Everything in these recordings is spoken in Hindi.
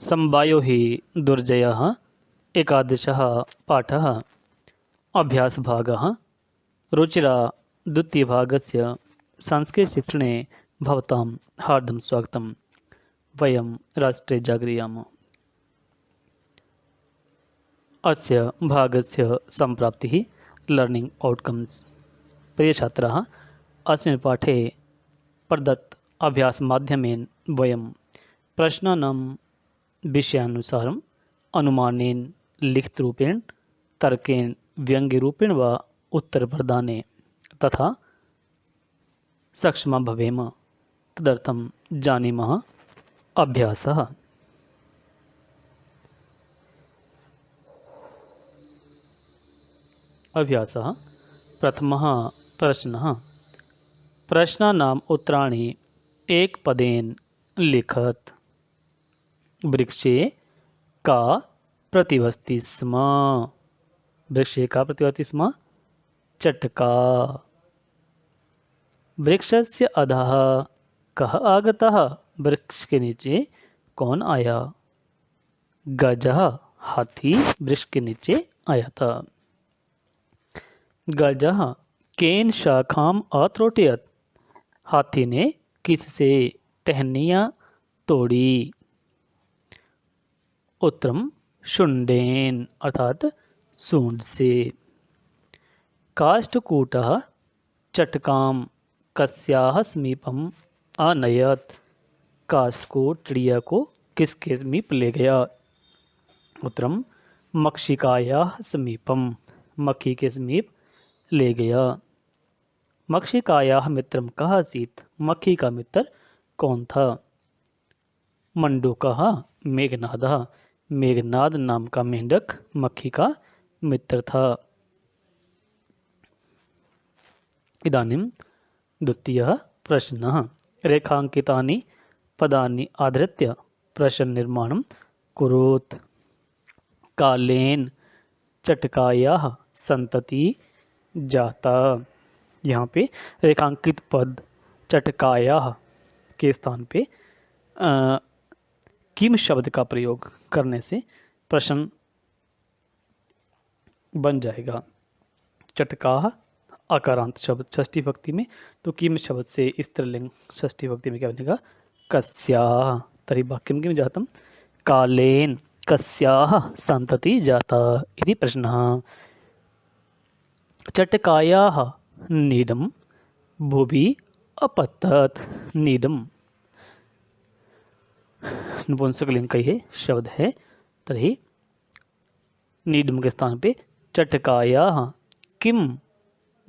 संवायो हि दुर्जयः एकादशः पाठः अभ्यासभागः रुचिरा द्वितीयभागस्य संस्कृतशिक्षणे भवतां हार्दं स्वागतं। वयं राष्ट्रे जागृयामः। अस्य भागस्य सम्प्राप्तिः लर्निंग आउटकम्स। प्रिय छात्राः, अस्मिन् पाठे प्रदत्त अभ्यासमाध्यमेन वयं प्रश्नानां विषयानुसारम् अनुमानेन लिखितरूपेण तर्केण व्यङ्ग्यरूपेण वा उत्तरप्रदाने तथा सक्षमा भवेम। तदर्थं जानीमः अभ्यासः। अभ्यासः। प्रथमः प्रश्नः। प्रश्नानाम् उत्तराणि एकपदेन लिखत। वृक्षे का प्रतिवसति स्म? वृक्षे का प्रतिवसति स्म? चटका। वृक्षस्य अधः कः आगतः? वृक्ष के नीचे कौन आया? गजः, हाथी वृक्ष के नीचे आया था। गजः केन शाखाम अत्रोटयत? हाथी ने किससे टहनियाँ तोड़ी? उत्तरम शुंडेन अर्थात सूंड से। काष्ठकूटः चटकाम कस्याः समीपम आनयत? काष्ठकूट चिड़िया को किसके समीप ले गया? उत्तरम मक्षिकायाः समीपम, मक्खी के समीप ले गया। मक्षिकायाः मित्रम कः आसीत्? मक्खी का मित्र कौन था? मंडूकः मेघनादः, मेघनाद नाम का मेंढक मक्खी का मित्र था। इदानीं द्वितीयः प्रश्नः। रेखांकितानि पदानि आधृत्य प्रश्ननिर्माणं कुरुत। कालेन चटकायाः संतति जाता। यहाँ पे रेखांकित पद चटकायाः के स्थान पे किम शब्द का प्रयोग करने से प्रश्न बन जाएगा। चटकाः अकारांत शब्द षष्ठी भक्ति में, तो किम शब्द से स्त्रीलिंग षष्ठी भक्ति में क्या बनेगा? कस्याः। तर्हि वाक्यं किं जातं? कालेन कस्याः सन्तति जाता इति प्रश्नः। चटकायाः नीडं भुवि अपतत। नीडम नपुंसकलिंग का ये शब्द है, तर्हि नीडम के स्थान पे चटकायाः किम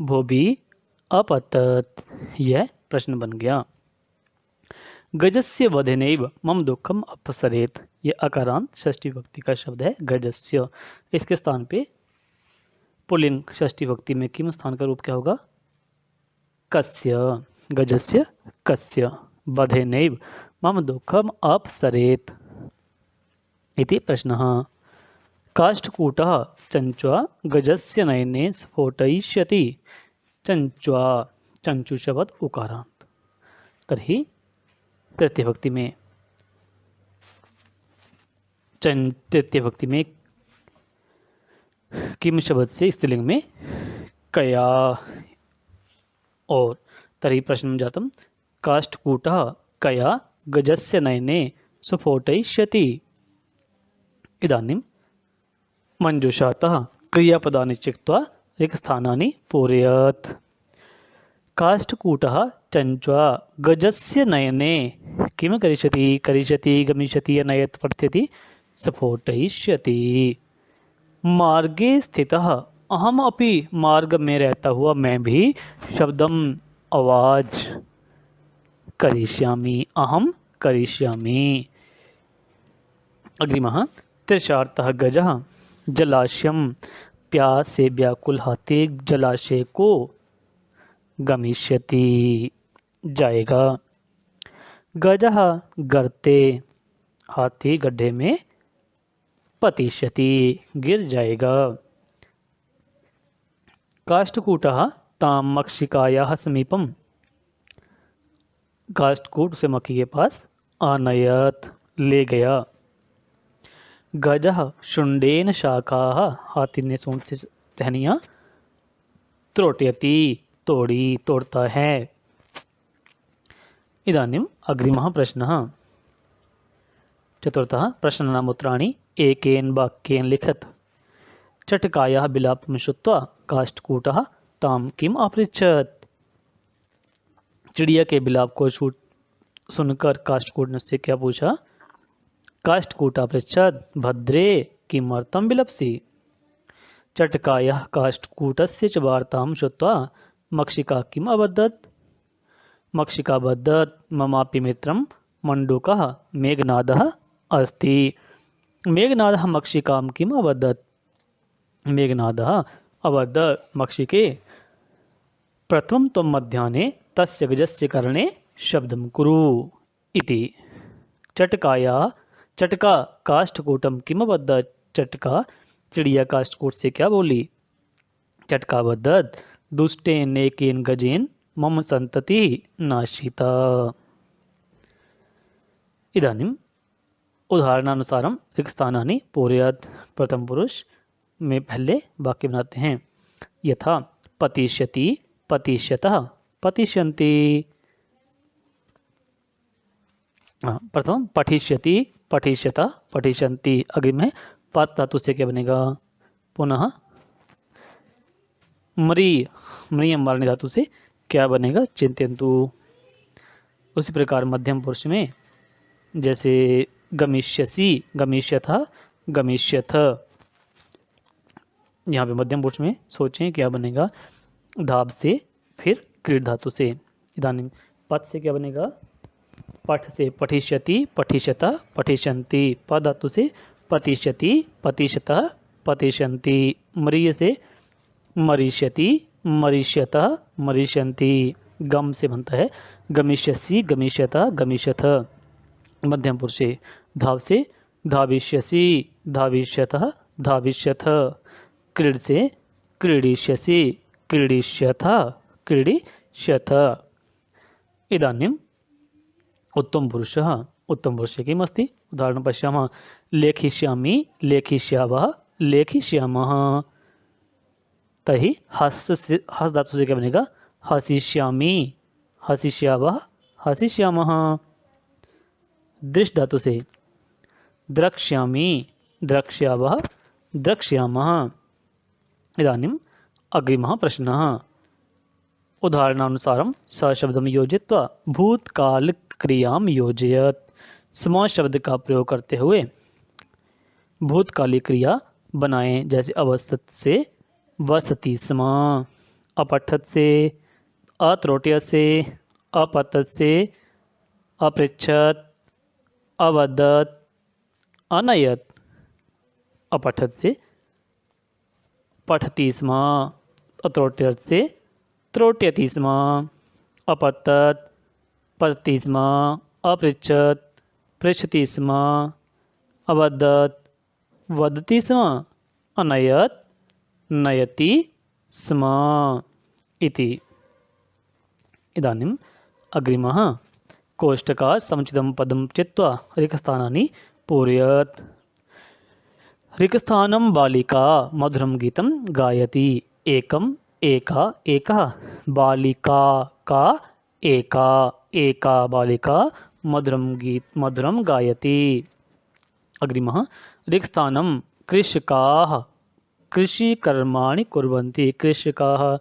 भुवि अपतत, यह प्रश्न बन गया। गजस्य वधनेव मम दुःखम अपसरेत, यह अकारांत षष्ठी भक्ति का शब्द है गजस्य। इसके स्थान पे पुल्लिंग षष्ठी भक्ति में किम स्थान का रूप क्या होगा? कस्य। गजस्य कस्य वधनेव मम दुःखम अपसरेत इति प्रश्नः। काष्ठकूटः चंचुआ गजस्य नयने स्फोटयिष्यति। चंचुआ, चंचु शब्द उकारांत। तर्हि तृतीय भक्ति में किम शब्द से स्त्रीलिंग में कया। और तर्हि प्रश्न जातम काष्ठकूटः कया गजस्य नयने स्फोटयिष्यति। इदानीं मंजूषातः क्रियापदानि त्यक्त्वा रिक्तस्थानानि पूरयत। काष्ठकूटः चंचुआ गजस्य नयने किम करिष्यति? करिष्यति, गमिष्यति, अनयत पठ्यति, स्फोटयिष्यति। मार्गे स्थितः अहम अपि, मार्ग में रहता हुआ मैं भी, शब्दम आवाज, करिष्यामि, अहम करिष्यामि। अग्रिमः तृषार्थः गजः जलाशयं प्यास से व्याकुल हाथी जलाशय को गमिष्यति, जाएगा। गजः गर्ते, हाथी गड्ढे में पतिष्यति, गिर जाएगा। काष्ठकूटः तां मक्षिकायाः समीपम, काष्ठकूट से मक्खी के पास आनयत, ले गया। गजः शुण्डेन शाखाः, हाथी ने सूंड से टहनियाँ त्रोटयति, तोड़ी, तोड़ता है। इदानीम् अग्रिमः प्रश्नः। चतुर्थः प्रश्नानाम् उत्तराणि एकेन वाक्येन लिखत। चटकायाः विलापं श्रुत्वा काष्ठकूटः तां किम् अपृच्छत्। चिड़िया के विलाप को सुनकर काष्ठकूट ने उससे क्या पूछा। काष्ठकूट अपृच्छत् भद्रे किमर्थं विलपसि। चटकायाः काष्ठकूटस्य च वार्तां श्रुत्वा मक्षिका किम् अवदत्। मक्षिका वदत् ममापि मित्रं मण्डूकः मेघनादः अस्ति। मेघनादः मक्षिकां किम् अवदत्। मेघनादः अवदत् मक्षिके प्रथमं त्वं मध्याह्ने तस्य गजस्य कर्णे शब्दं कुरु इति। चटका काष्ठकूटं किम् अवदत्। चटका चिड़िया काष्ठकूट से क्या बोली। चटका वदत् दुष्टेन एकेन गजेन मम संतति नाशिता। इदानीम् उदाहरणानुसारं रिक्तस्थानानि पूरयत्। प्रथम पुरुष में पहले वाक्य बनाते हैं। यथा पतिष्यति, पतिष्यतः, पतिष्यन्ति। प्रथम पठिष्यति, पठिष्यतः, पठिष्यन्ति। अग्रिम है पत धातु से क्या बनेगा। पुनः म्रियम वाले धातु से क्या बनेगा, चिंत्यन्तु। उसी प्रकार मध्यम पुरुष में जैसे गमिष्यसि, गमिष्यथ, गमिष्यथ। यहाँ पे मध्यम पुरुष में सोचें क्या बनेगा। धाब से फिर क्रीड धातु से। इदानीं पद से क्या बनेगा। पठ से पठिष्यति, पठिष्यत, पठिष्यन्ति। पद धातु से पतिष्यति, पतिष्यतः, पतिष्यन्ति। म्रिय से मरिष्यति, मरिष्यतः, मरिष्यन्ति। गम से बनता है गमिष्यसि, गमिष्यतः, गमिष्यथ। मध्यम पुरुष से धाव से धाविष्यसि, धाविष्यतः, धाविष्यथ। क्रीड से क्रीडिष्यसि, क्रीडिष्यथ, क्रीडिष्यथ। इदानीम् उत्तमपुरुषः। उत्तमपुरुषे किम् अस्ति। उदाहरणं पश्यामः। लेखिष्यामि, लेखिष्यावः, लेखिष्यामः। तर्हि हस् धातु से क्या बनेगा। हसिष्यामि, हसिष्यावः, हसिष्यामः। दृश् धातु से द्रक्ष्यामि, द्रक्ष्यावः, द्रक्ष्यामः। इदानीम् अग्रिमः प्रश्नः। उदाहरणानुसारं सशब्दं योजयित्वा भूतकालक्रियां योजयत्। सम शब्द का प्रयोग करते हुए भूतकाली क्रिया बनाएं। जैसे अवस्थित से वसति स्म, अपठत से अत्रोट्यत से, अपतत से अपृच्छत, अवदत्, अनयत। अपठत से पठति स्म, अत्रोट्यत से त्रोट्यति स्म, अपतत, पतति स्म, अपृच्छत, पृच्छति स्म, अवदत्, वदति स्म, अनयत, नयति स्म इति। इदानीम् अग्रिमः। कोष्टकात् समुचितं पदं चित्वा रिक्तस्थानानि पूरयत्। रिक्तस्थानं बालिका मधुरं गीतं गायति। एकम्, एका, एकः। बालिका का एका, एका बालिका मधुरं गायति। अग्रिमः। रिक्तस्थानं कृषकाः कृषिकर्माणि कुर्वन्ति। कृषकाः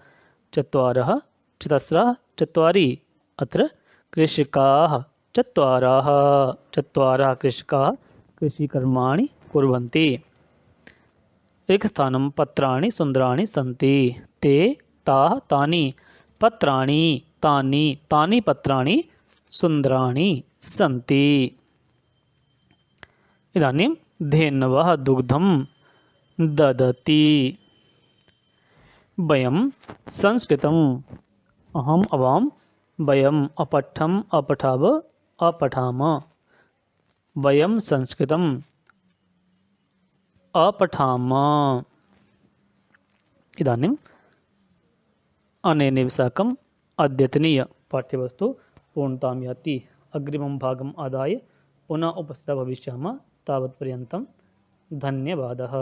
चत्वारः, चतस्रः, चत्वारि। अत्र कृषकाः चत्वारः, चत्वारः कृषकाः कृषिकर्माणि कुर्वन्ति। रिक्तस्थानं पत्राणि सुन्दराणि सन्ति। ते, ताः, तानि। पत्राणि, तानि, तानि पत्राणि सुन्दराणि सन्ति। इदानीं धेनवः दुग्धं ददति। वयं संस्कृतम् अहम् अवां, वयम् अपठम् अपठाव अपठाम। वयं संस्कृतम् अपठाम। इदानीम् अनेन विसाकम् अद्यतनीय पाठ्यवस्तु पूर्णतां याति। अग्रिमं भागम् आदाय पुनः उपस्थितः भविष्यामः। तावत्पर्यन्तं धन्यवादः।